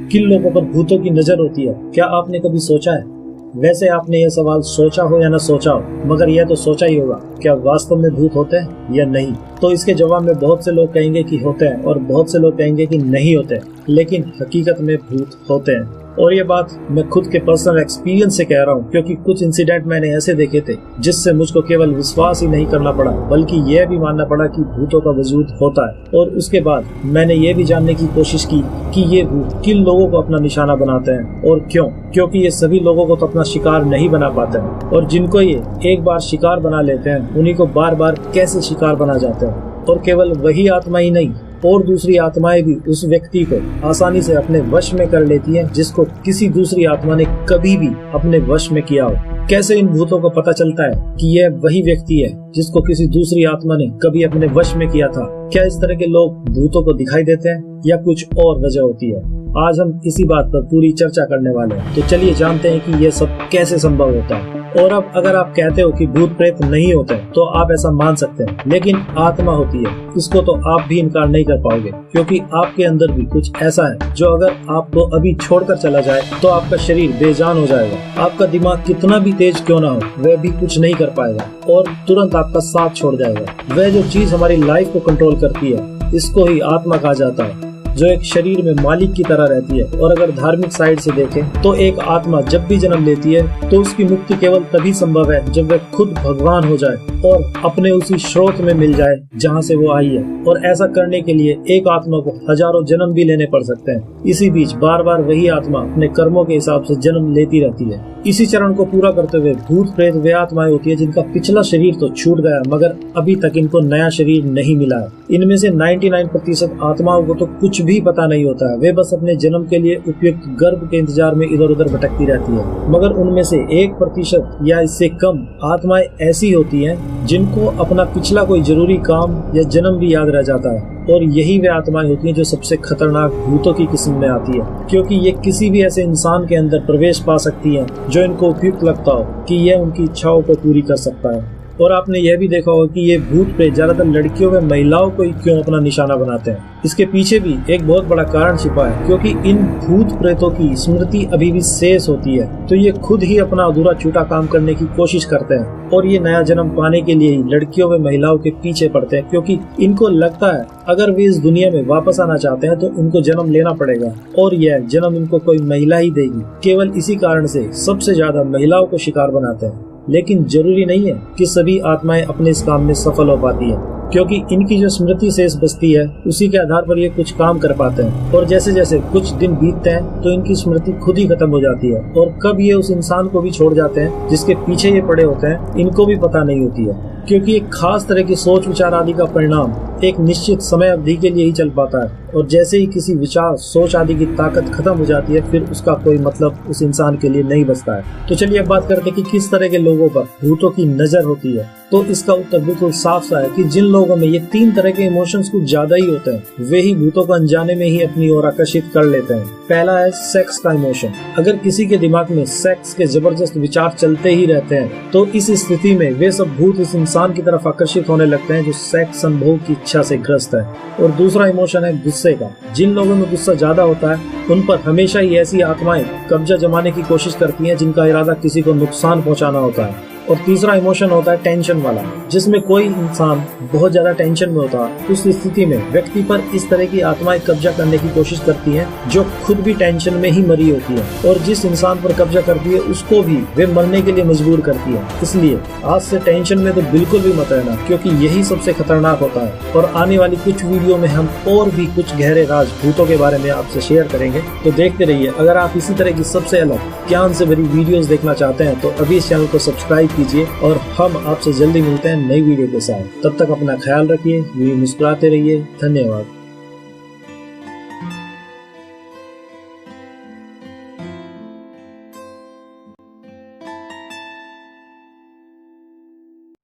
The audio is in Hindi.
किन लोगों पर भूतों की नजर होती है, क्या आपने कभी सोचा है? वैसे आपने यह सवाल सोचा हो या न सोचा हो, मगर यह तो सोचा ही होगा, क्या वास्तव में भूत होते हैं या नहीं? तो इसके जवाब में बहुत से लोग कहेंगे कि होते हैं और बहुत से लोग कहेंगे कि नहीं होते, लेकिन हकीकत में भूत होते हैं। और ये बात मैं खुद के पर्सनल एक्सपीरियंस से कह रहा हूँ, क्योंकि कुछ इंसिडेंट मैंने ऐसे देखे थे जिससे मुझको केवल विश्वास ही नहीं करना पड़ा, बल्कि यह भी मानना पड़ा कि भूतों का वजूद होता है। और उसके बाद मैंने ये भी जानने की कोशिश की कि ये भूत किन लोगों को अपना निशाना बनाते हैं और क्यों। क्योंकि ये सभी लोगों को तो अपना शिकार नहीं बना पाते हैं, और जिनको ये एक बार शिकार बना लेते हैं उन्हीं को बार बार कैसे शिकार बना जाते हैं। और केवल वही आत्मा ही नहीं, और दूसरी आत्माएं भी उस व्यक्ति को आसानी से अपने वश में कर लेती हैं जिसको किसी दूसरी आत्मा ने कभी भी अपने वश में किया हो। कैसे इन भूतों को पता चलता है कि यह वही व्यक्ति है जिसको किसी दूसरी आत्मा ने कभी अपने वश में किया था? क्या इस तरह के लोग भूतों को दिखाई देते हैं या कुछ और वजह होती है? आज हम इसी बात पर पूरी चर्चा करने वाले हैं। तो चलिए जानते हैं कि यह सब कैसे संभव होता है। और अब अगर आप कहते हो कि भूत प्रेत नहीं होते तो आप ऐसा मान सकते हैं, लेकिन आत्मा होती है, इसको तो आप भी इनकार नहीं कर पाओगे, क्योंकि आपके अंदर भी कुछ ऐसा है जो अगर आपको अभी छोड़कर चला जाए तो आपका शरीर बेजान हो जाएगा। आपका दिमाग कितना भी तेज क्यों ना हो, वह भी कुछ नहीं कर पाएगा और तुरंत आपका साथ छोड़ जाएगा। वह जो चीज हमारी लाइफ को कंट्रोल करती है, इसको ही आत्मा कहा जाता है, जो एक शरीर में मालिक की तरह रहती है। और अगर धार्मिक साइड से देखें तो एक आत्मा जब भी जन्म लेती है तो उसकी मुक्ति केवल तभी संभव है जब वह खुद भगवान हो जाए और अपने उसी स्रोत में मिल जाए जहां से वो आई है। और ऐसा करने के लिए एक आत्मा को हजारों जन्म भी लेने पड़ सकते हैं। इसी बीच बार बार वही आत्मा अपने कर्मों के हिसाब से जन्म लेती रहती है। इसी चरण को पूरा करते हुए भूत प्रेत वे आत्माएं होती है जिनका पिछला शरीर तो छूट गया, मगर अभी तक इनको नया शरीर नहीं मिला है। इनमें से 99% आत्माओं को तो कुछ भी पता नहीं होता है, वे बस अपने जन्म के लिए उपयुक्त गर्भ के इंतजार में इधर उधर भटकती रहती है। मगर उनमें से 1% या इससे कम आत्माएं ऐसी होती हैं जिनको अपना पिछला कोई जरूरी काम या जन्म भी याद रह जाता है। और यही वे आत्माएं होती हैं जो सबसे खतरनाक भूतों की किस्म में आती है, क्योंकि ये किसी भी ऐसे इंसान के अंदर प्रवेश पा सकती हैं जो इनको उपयुक्त लगता हो कि यह उनकी इच्छाओं को पूरी कर सकता है। और आपने यह भी देखा होगा कि ये भूत प्रेत ज्यादातर लड़कियों व महिलाओं को ही क्यों अपना निशाना बनाते हैं। इसके पीछे भी एक बहुत बड़ा कारण छिपा है, क्योंकि इन भूत प्रेतों की स्मृति अभी भी शेष होती है, तो ये खुद ही अपना अधूरा छूटा काम करने की कोशिश करते हैं। और ये नया जन्म पाने के लिए ही लड़कियों व महिलाओं के पीछे पड़ते हैं, क्योंकि इनको लगता है अगर वे इस दुनिया में वापस आना चाहते हैं तो इनको जन्म लेना पड़ेगा, और यह जन्म इनको कोई महिला ही देगी। केवल इसी कारण से सबसे ज्यादा महिलाओं को शिकार बनाते हैं। लेकिन जरूरी नहीं है कि सभी आत्माएं अपने इस काम में सफल हो पाती हैं, क्योंकि इनकी जो स्मृति शेष बचती है उसी के आधार पर ये कुछ काम कर पाते हैं। और जैसे जैसे कुछ दिन बीतते हैं तो इनकी स्मृति खुद ही खत्म हो जाती है, और कब ये उस इंसान को भी छोड़ जाते हैं जिसके पीछे ये पड़े होते हैं, इनको भी पता नहीं होती है। क्योंकि एक खास तरह की सोच विचार आदि का परिणाम एक निश्चित समय अवधि के लिए ही चल पाता है, और जैसे ही किसी विचार सोच आदि की ताकत खत्म हो जाती है फिर उसका कोई मतलब उस इंसान के लिए नहीं बचता है। तो चलिए अब बात करते हैं कि किस तरह के लोगों पर भूतों की नजर होती है। तो इसका उत्तर बिल्कुल साफ सा है कि जिन लोगों में ये 3 तरह के इमोशंस कुछ ज्यादा ही होते हैं, वे ही भूतों को अनजाने में ही अपनी ओर आकर्षित कर लेते हैं। पहला है सेक्स का इमोशन। अगर किसी के दिमाग में सेक्स के जबरदस्त विचार चलते ही रहते हैं तो इस स्थिति में वे सब भूत इस इंसान की तरफ आकर्षित होने लगते हैं जो सेक्स संभोग की इच्छा से ग्रस्त है। और दूसरा इमोशन है गुस्से का। जिन लोगों में गुस्सा ज्यादा होता है उन पर हमेशा ही ऐसी आत्माएं कब्जा जमाने की कोशिश करती हैं जिनका इरादा किसी को नुकसान पहुंचाना होता है। और तीसरा इमोशन होता है टेंशन वाला, जिसमें कोई इंसान बहुत ज्यादा टेंशन में होता है। उस स्थिति में व्यक्ति पर इस तरह की आत्माएं कब्जा करने की कोशिश करती हैं जो खुद भी टेंशन में ही मरी होती है, और जिस इंसान पर कब्जा करती है उसको भी वे मरने के लिए मजबूर करती है। इसलिए आज से टेंशन में तो बिल्कुल भी मत रहना, क्योंकि यही सबसे खतरनाक होता है। और आने वाली कुछ वीडियो में हम और भी कुछ गहरे राज भूतों के बारे में आपसे शेयर करेंगे, तो देखते रहिए। अगर आप इसी तरह की सबसे अलग ज्ञान से भरी वीडियोस देखना चाहते हैं तो अभी इस चैनल को सब्सक्राइब कीजिए, और हम आपसे जल्दी मिलते हैं नई वीडियो के साथ। तब तक अपना ख्याल रखिए, मुस्कुराते रहिए। धन्यवाद।